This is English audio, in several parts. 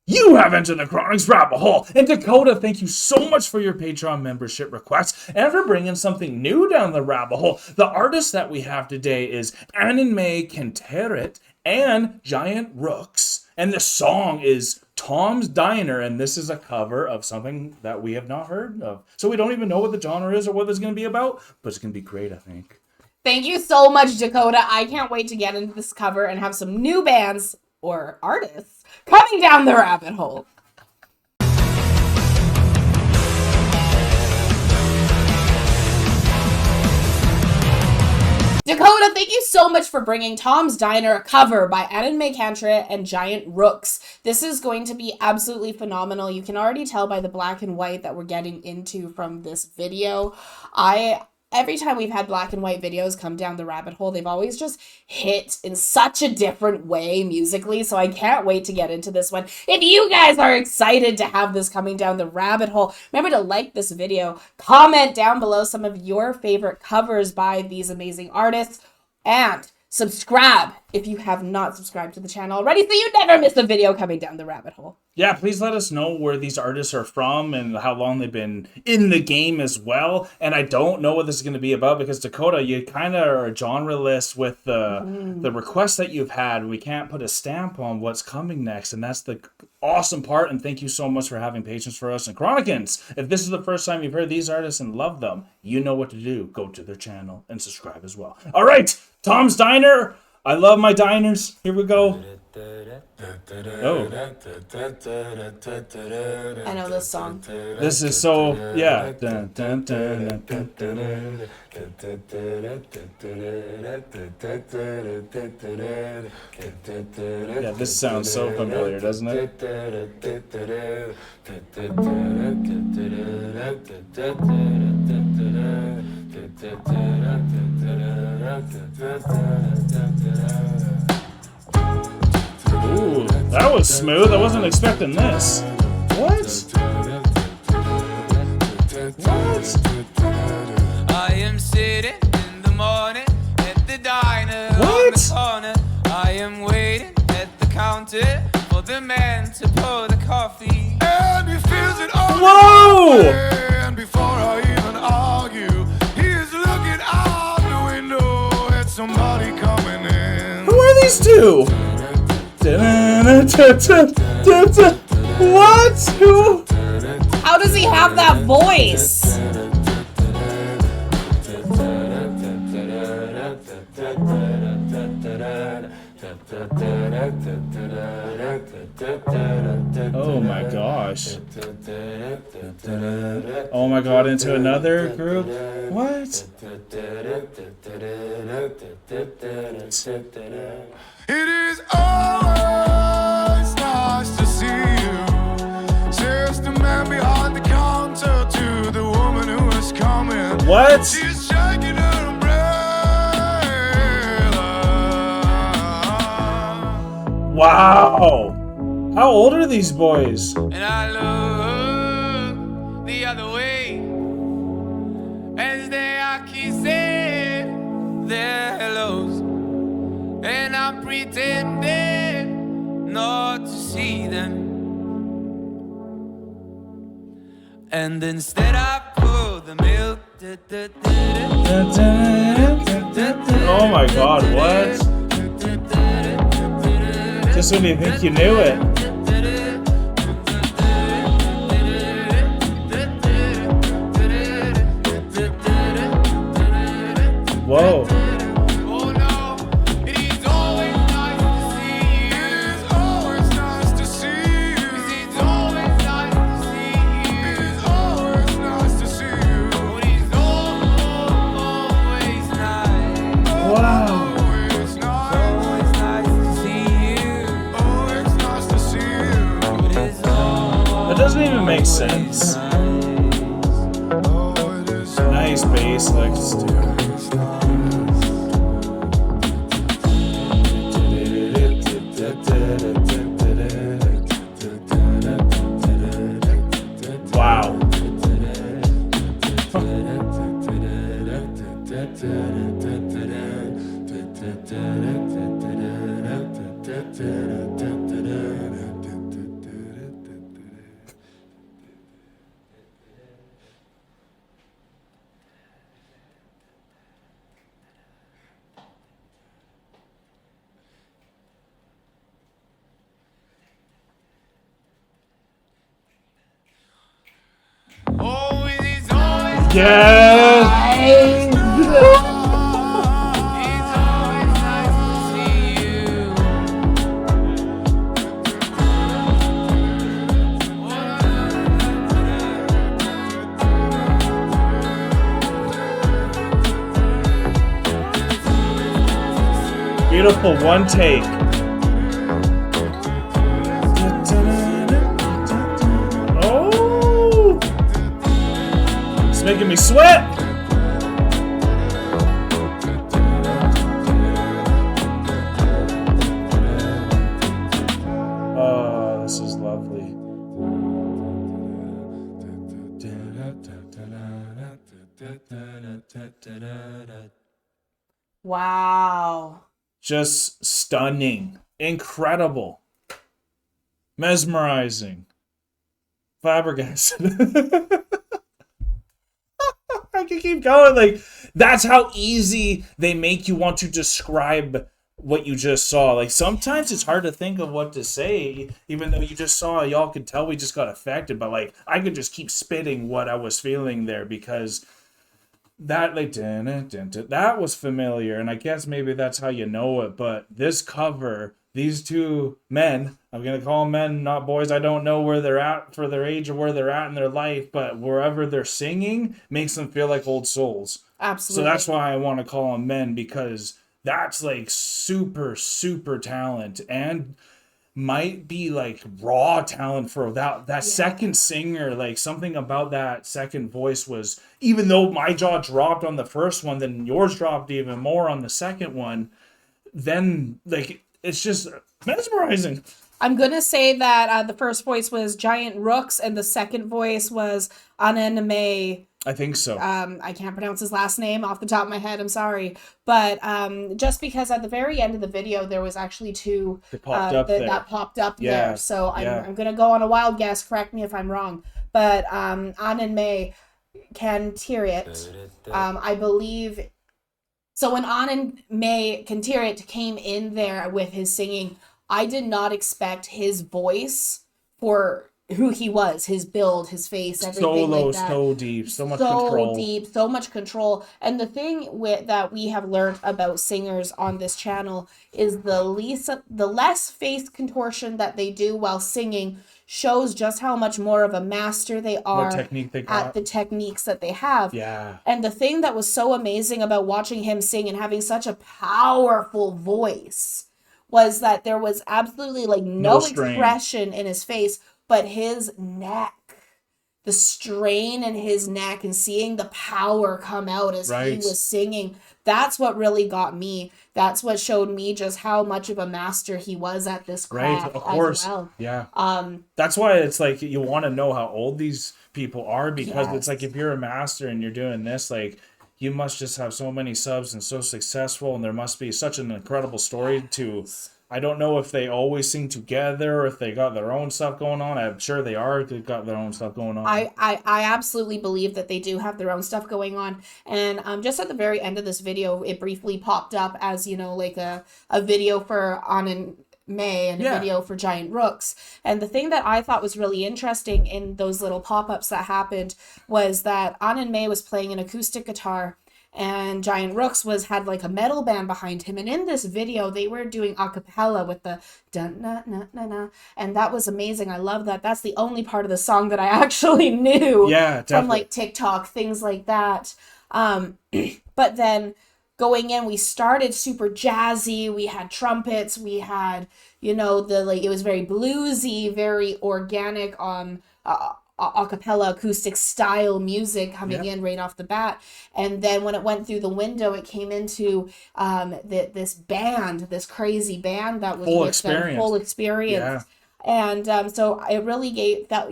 You have entered the Chronic's rabbit hole. And Dakota, thank you so much for your Patreon membership request and for bringing something new down the rabbit hole. The artist that we have today is AnnenMayKantereit and Giant Rooks. And the song is Tom's Diner, and this is a cover of something that we have not heard of. So we don't even know what the genre is or what it's going to be about, but it's going to be great, I think. Thank you so much, Dakota. I can't wait to get into this cover and have some new bands or artists coming down the rabbit hole. Dakota, thank you so much for bringing Tom's Diner, a cover by AnnenMayKantereit and Giant Rooks. This is going to be absolutely phenomenal. You can already tell by the black and white that we're getting into from this video. Every time we've had black and white videos come down the rabbit hole, they've always just hit in such a different way musically, so I can't wait to get into this one. If you guys are excited to have this coming down the rabbit hole, remember to like this video, comment down below some of your favorite covers by these amazing artists, and subscribe if you have not subscribed to the channel already so you never miss a video coming down the rabbit hole. Yeah, please let us know where these artists are from and how long they've been in the game as well. And I don't know what this is going to be about because, Dakota, you kind of are a genre-less with the requests that you've had. We can't put a stamp on what's coming next, and that's the awesome part. And thank you so much for having patience for us. And Chronicans, if this is the first time you've heard these artists and love them, you know what to do. Go to their channel and subscribe as well. All right, Tom's Diner. I love my diners. Here we go. Oh. I know this song. This is so, yeah. Yeah, this sounds so familiar, doesn't it? Ooh, that was smooth. I wasn't expecting this. What? I am sitting in the morning at the diner on the corner. I am waiting at the counter for the man to pour the coffee. And he feels it all. Whoa! And before I even argue, he's looking out the window at somebody coming in. Who are these two? What? Who? How does he have that voice? Oh my gosh. Oh my god, into another group? What? It is always nice to see you, says the man behind the counter to the woman who is coming. What? She's shaking her umbrella. Wow. How old are these boys? And I look the other way as they are kissing their hellos. And I'm pretending not to see them. And instead I pour the milk. Oh my god, what? Just when you think you knew it. Whoa. Doesn't even make sense. Nice bass, let's do it. Wow. Yes! It's always nice to see you. Beautiful one take. Oh! It's making me sweat. Oh, this is lovely. Wow. Just stunning, incredible, mesmerizing, flabbergasted. I can keep going. Like, that's how easy they make you want to describe what you just saw. Like, sometimes it's hard to think of what to say, even though you just saw, y'all could tell we just got affected, but like, I could just keep spitting what I was feeling there, because that, like, that was familiar, and I guess maybe that's how you know it. But this cover, these two men, I'm gonna call them men, not boys, I don't know where they're at for their age or where they're at in their life, but wherever they're singing makes them feel like old souls. Absolutely. So that's why I want to call them men, because that's like super talent, and might be like raw talent for that second singer. Like, something about that second voice was, even though my jaw dropped on the first one, then yours dropped even more on the second one, then like, it's just mesmerizing. I'm going to say that the first voice was Giant Rooks and the second voice was AnnenMay. I think so. I can't pronounce his last name off the top of my head. I'm sorry. But just because at the very end of the video, there was actually two They popped up there. that popped up Yeah, there. So yeah. I'm going to go on a wild guess. Correct me if I'm wrong. But AnnenMayKantereit, I believe. So when AnnenMayKantereit came in there with his singing, I did not expect his voice for who he was, his build, his face, everything So low, like that. so deep, so much control. So deep, so much control. And the thing that we have learned about singers on this channel is the less face contortion that they do while singing shows just how much more of a master they are technique they got. at the techniques that they have. Yeah. And the thing that was so amazing about watching him sing and having such a powerful voice was that there was absolutely like no expression in his face, but his neck, the strain in his neck, and seeing the power come out as he was singing, that's what really got me. That's what showed me just how much of a master he was at this craft. Of course. As well. Yeah. That's why it's like, you want to know how old these people are, because it's like, if you're a master and you're doing this, like, you must just have so many subs and so successful, and there must be such an incredible story to... I don't know if they always sing together or if they got their own stuff going on. I'm sure they are. They've got their own stuff going on. I absolutely believe that they do have their own stuff going on. And just at the very end of this video, it briefly popped up as, you know, like a video for AnnenMay and a video for Giant Rooks. And the thing that I thought was really interesting in those little pop-ups that happened was that AnnenMay was playing an acoustic guitar, and Giant Rooks had like a metal band behind him, and in this video they were doing a cappella with the dun na na na na, and that was amazing. I love that. That's the only part of the song that I actually knew from like TikTok, things like that. But then going in, we started super jazzy. We had trumpets. We had, you know, it was very bluesy, very organic a cappella acoustic style music coming in right off the bat. And then when it went through the window, it came into this crazy band that was full experience. Yeah. And so it really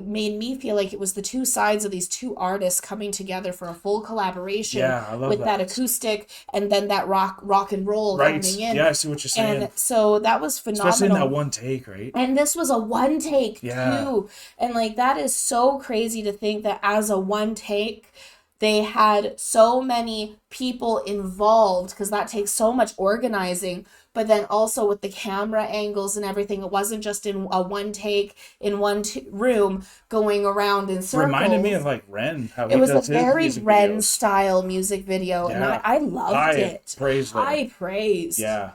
made me feel like it was the two sides of these two artists coming together for a full collaboration with that acoustic and then that rock and roll coming in. Yeah, I see what you're saying. And so that was phenomenal. Especially in that one take, right? And this was a one take too. And like, that is so crazy to think that as a one take, They had so many people involved because that takes so much organizing, but then also with the camera angles and everything, it wasn't just in a one take in one room going around in circles. Reminded me of like Ren. How It was a does his very music Ren videos. style music video, and Yeah. I loved it. Praise them. High praise. Yeah.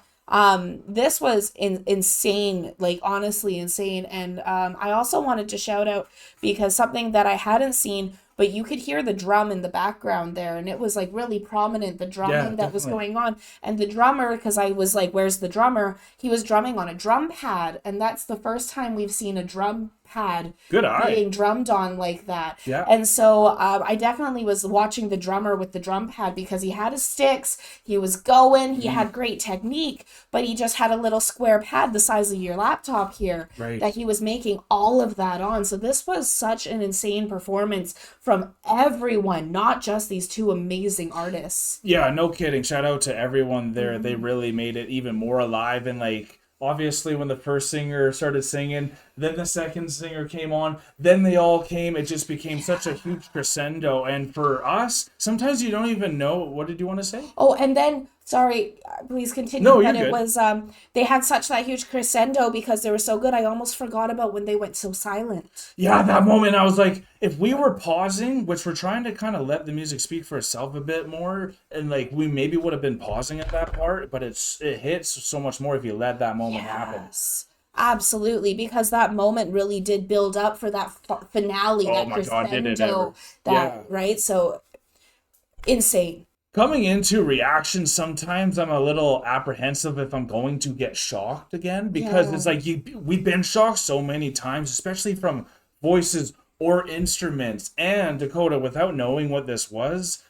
This was insane, like honestly insane. And I also wanted to shout out because something that I hadn't seen, but you could hear the drum in the background there, and it was like really prominent, the drumming that was going on. And the drummer, because I was like, where's the drummer? He was drumming on a drum pad, and that's the first time we've seen a drum pad Good eye. being drummed on like that. Yeah. And so I definitely was watching the drummer with the drum pad because he had his sticks, he was going, he had great technique, but he just had a little square pad the size of your laptop here that he was making all of that on. So this was such an insane performance from everyone, not just these two amazing artists. Yeah, no kidding. Shout out to everyone there. They really made it even more alive. And like, obviously when the first singer started singing, then the second singer came on, then they all came. It just became such a huge crescendo. And for us, sometimes you don't even know. What did you want to say? Oh, and then, sorry, please continue. No, but you're it good. was, they had such that huge crescendo because they were so good. I almost forgot about when they went so silent. Yeah, that moment I was like, if we were pausing, which we're trying to kind of let the music speak for itself a bit more, and like we maybe would have been pausing at that part, but it hits so much more if you let that moment happen. Yes, absolutely, because that moment really did build up for that finale, Oh that my God, did it ever. crescendo, that right? So insane. Coming into reactions, sometimes I'm a little apprehensive if I'm going to get shocked again, because it's like we've been shocked so many times, especially from voices or instruments. And Dakota, without knowing what this was,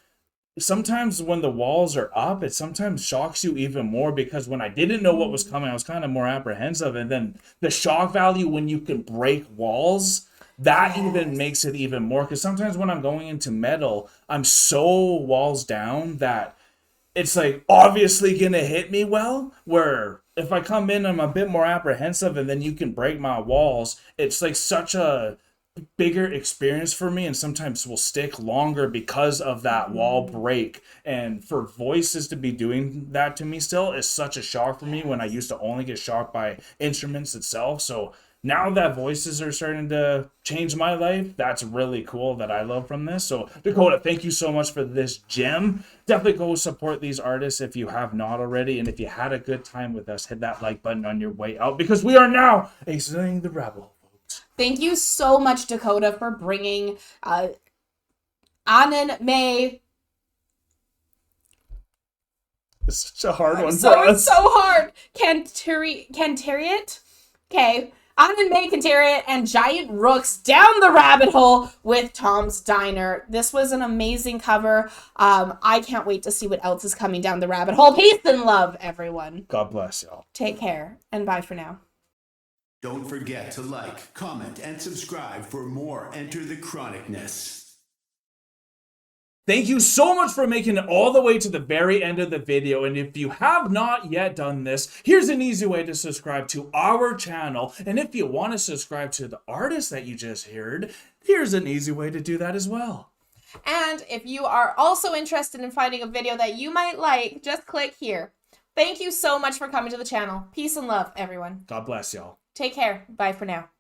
sometimes when the walls are up, it sometimes shocks you even more, because when I didn't know what was coming, I was kind of more apprehensive. And then the shock value when you can break walls, that even makes it even more, because sometimes when I'm going into metal, I'm so walls down that it's like obviously gonna hit me well, where if I come in I'm a bit more apprehensive and then you can break my walls, it's like such a bigger experience for me, and sometimes will stick longer because of that wall break. And for voices to be doing that to me still is such a shock for me, when I used to only get shocked by instruments itself. So now that voices are starting to change my life, that's really cool that I love from this. So Dakota, thank you so much for this gem. Definitely go support these artists if you have not already. And if you had a good time with us, hit that like button on your way out, because we are now exiting the rabble. Thank you so much, Dakota, for bringing AnnenMay. It's such a hard one So for it's us. so hard. Kantereit? Okay. AnnenMayKantereit and Giant Rooks down the rabbit hole with Tom's Diner. This was an amazing cover. I can't wait to see what else is coming down the rabbit hole. Peace and love, everyone. God bless y'all. Take care, and bye for now. Don't forget to like, comment, and subscribe for more Enter the Chronicness. Thank you so much for making it all the way to the very end of the video. And if you have not yet done this, here's an easy way to subscribe to our channel. And if you want to subscribe to the artist that you just heard, here's an easy way to do that as well. And if you are also interested in finding a video that you might like, just click here. Thank you so much for coming to the channel. Peace and love, everyone. God bless y'all. Take care. Bye for now.